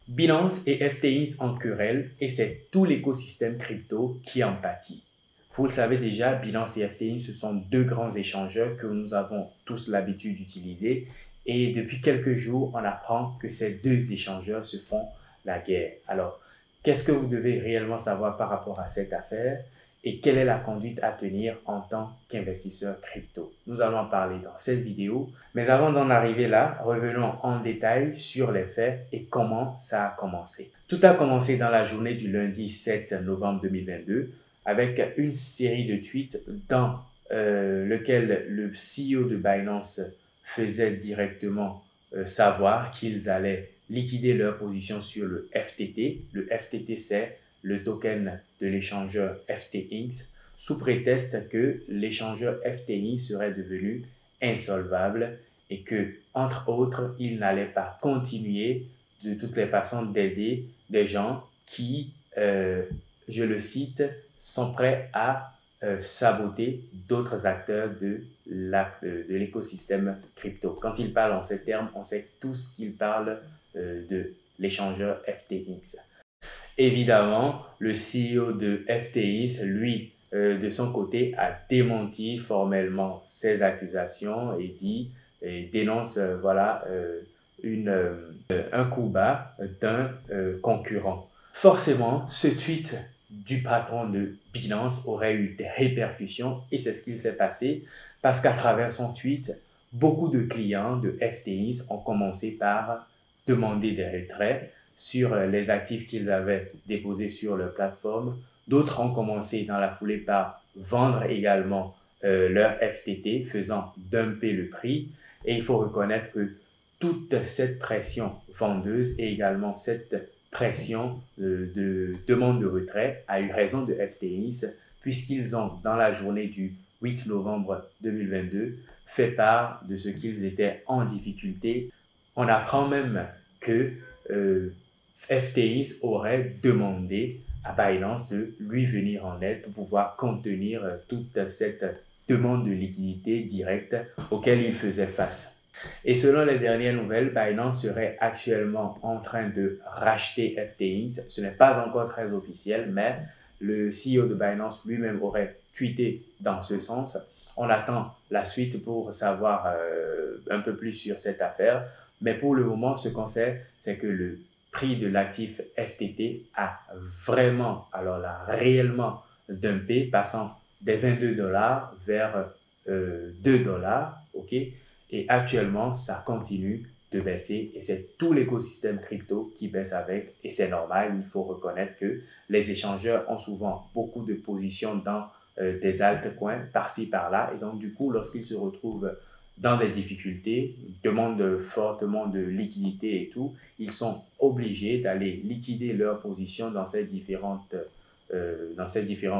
Binance et FTX en querelle et c'est tout l'écosystème crypto qui en pâtit. Vous le savez déjà, Binance et FTX, ce sont deux grands échangeurs que nous avons tous l'habitude d'utiliser. Et depuis quelques jours, on apprend que ces deux échangeurs se font la guerre. Alors, qu'est-ce que vous devez réellement savoir par rapport à cette affaire et quelle est la conduite à tenir en tant qu'investisseur crypto? Nous allons en parler dans cette vidéo. Mais avant d'en arriver là, revenons en détail sur les faits et comment ça a commencé. Tout a commencé dans la journée du lundi 7 novembre 2022 avec une série de tweets dans lequel le CEO de Binance faisait directement savoir qu'ils allaient liquider leur position sur le FTT. Le FTT, c'est le token de l'échangeur FTX, sous prétexte que l'échangeur FTX serait devenu insolvable et que, entre autres, il n'allait pas continuer de toutes les façons d'aider des gens qui, je le cite, sont prêts à saboter d'autres acteurs de l'écosystème crypto. Quand il parle en ces termes, on sait tous qu'il parle de l'échangeur FTX. Évidemment, le CEO de FTX, lui, de son côté, a démenti formellement ces accusations et dit et dénonce un coup bas d'un concurrent. Forcément, ce tweet du patron de Binance aurait eu des répercussions et c'est ce qu'il s'est passé parce qu'à travers son tweet, beaucoup de clients de FTX ont commencé par demander des retraits sur les actifs qu'ils avaient déposés sur leur plateforme. D'autres ont commencé dans la foulée par vendre également leur FTT, faisant dumper le prix. Et il faut reconnaître que toute cette pression vendeuse et également cette pression de demande de retrait a eu raison de FTX puisqu'ils ont, dans la journée du 8 novembre 2022, fait part de ce qu'ils étaient en difficulté. On apprend même que FTX aurait demandé à Binance de lui venir en aide pour pouvoir contenir toute cette demande de liquidité directe auquel il faisait face. Et selon les dernières nouvelles, Binance serait actuellement en train de racheter FTX. Ce n'est pas encore très officiel, mais le CEO de Binance lui-même aurait tweeté dans ce sens. On attend la suite pour savoir un peu plus sur cette affaire. Mais pour le moment, ce qu'on sait, c'est que le prix de l'actif FTT a vraiment, alors là, réellement dumpé, passant des 22 $ vers 2 $, ok? Et actuellement, ça continue de baisser et c'est tout l'écosystème crypto qui baisse avec et c'est normal, il faut reconnaître que les échangeurs ont souvent beaucoup de positions dans des altcoins par-ci par-là et donc du coup, lorsqu'ils se retrouvent dans des difficultés, demandent fortement de liquidité et tout, ils sont obligés d'aller liquider leur position dans ces différents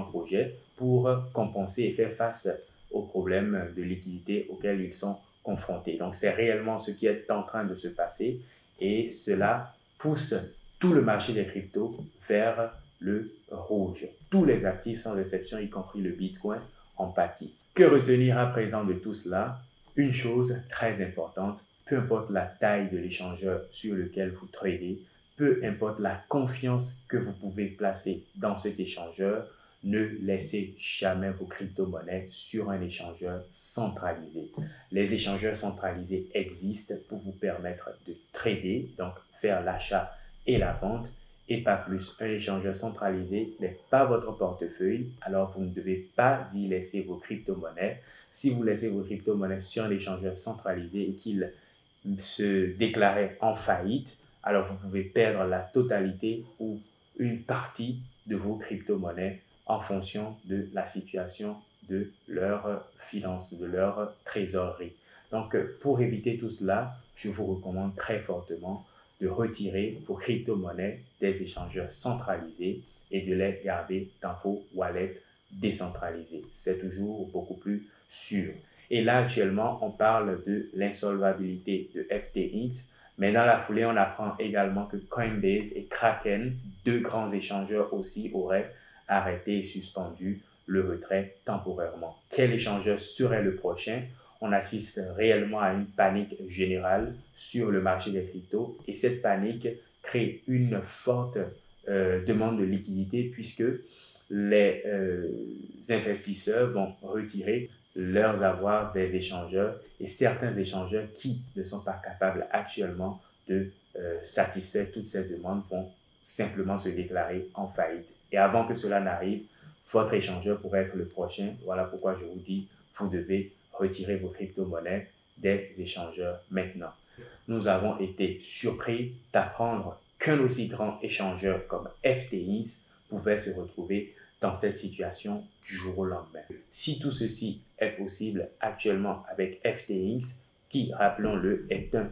projets pour compenser et faire face aux problèmes de liquidité auxquels ils sont confrontés. Donc, c'est réellement ce qui est en train de se passer et cela pousse tout le marché des cryptos vers le rouge. Tous les actifs, sans exception, y compris le Bitcoin, en pâtit. Que retenir à présent de tout cela? Une chose très importante, peu importe la taille de l'échangeur sur lequel vous tradez, peu importe la confiance que vous pouvez placer dans cet échangeur, ne laissez jamais vos crypto-monnaies sur un échangeur centralisé. Les échangeurs centralisés existent pour vous permettre de trader, donc faire l'achat et la vente, et pas plus. Un échangeur centralisé n'est pas votre portefeuille, alors vous ne devez pas y laisser vos crypto-monnaies. Si vous laissez vos crypto-monnaies sur un échangeur centralisé et qu'il se déclarait en faillite, alors vous pouvez perdre la totalité ou une partie de vos crypto-monnaies en fonction de la situation de leurs finances, de leur trésorerie. Donc, pour éviter tout cela, je vous recommande très fortement de retirer vos crypto-monnaies des échangeurs centralisés et de les garder dans vos wallets décentralisés. C'est toujours beaucoup plus sûr. Et là, actuellement, on parle de l'insolvabilité de FTX, mais dans la foulée, on apprend également que Coinbase et Kraken, deux grands échangeurs aussi, auraient arrêté et suspendu le retrait temporairement. Quel échangeur serait le prochain? On assiste réellement à une panique générale sur le marché des cryptos et cette panique crée une forte demande de liquidité puisque les investisseurs vont retirer leurs avoirs des échangeurs et certains échangeurs qui ne sont pas capables actuellement de satisfaire toutes ces demandes vont simplement se déclarer en faillite. Et avant que cela n'arrive, votre échangeur pourrait être le prochain. Voilà pourquoi je vous dis, vous devez retirer vos crypto-monnaies des échangeurs maintenant. Nous avons été surpris d'apprendre qu'un aussi grand échangeur comme FTX pouvait se retrouver dans cette situation du jour au lendemain. Si tout ceci est possible actuellement avec FTX, qui, rappelons-le, est un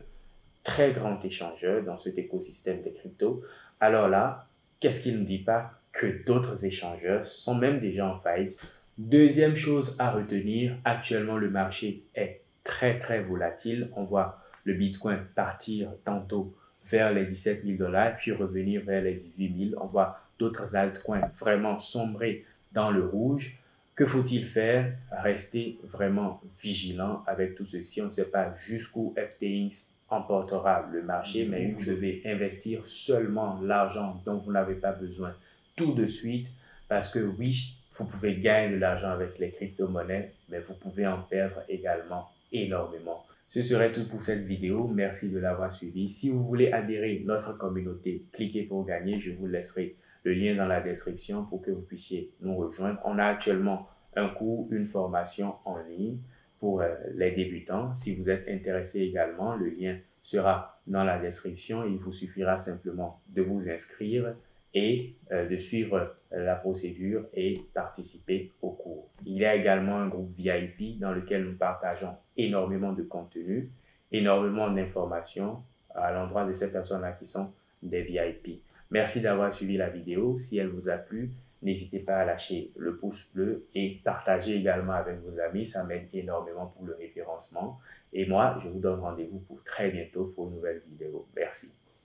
très grand échangeur dans cet écosystème des cryptos, alors là, qu'est-ce qu'il ne dit pas que d'autres échangeurs sont même déjà en faillite? Deuxième chose à retenir, actuellement le marché est très volatile. On voit le Bitcoin partir tantôt vers les 17 000 $, puis revenir vers les 18 000. On voit d'autres altcoins vraiment sombrer dans le rouge. Que faut-il faire? Rester vraiment vigilant avec tout ceci. On ne sait pas jusqu'où FTX emportera le marché, mais vous devez investir seulement l'argent dont vous n'avez pas besoin tout de suite, parce que oui, vous pouvez gagner de l'argent avec les crypto-monnaies, mais vous pouvez en perdre également énormément. Ce serait tout pour cette vidéo. Merci de l'avoir suivi. Si vous voulez adhérer à notre communauté, cliquez pour gagner. Je vous laisserai le lien dans la description pour que vous puissiez nous rejoindre. On a actuellement un cours, une formation en ligne pour les débutants. Si vous êtes intéressé également, le lien sera dans la description. Il vous suffira simplement de vous inscrire et de suivre la procédure et participer au cours. Il y a également un groupe VIP dans lequel nous partageons énormément de contenu, énormément d'informations à l'endroit de ces personnes-là qui sont des VIP. Merci d'avoir suivi la vidéo. Si elle vous a plu, n'hésitez pas à lâcher le pouce bleu et partagez également avec vos amis. Ça m'aide énormément pour le référencement. Et moi, je vous donne rendez-vous pour très bientôt pour une nouvelle vidéo. Merci.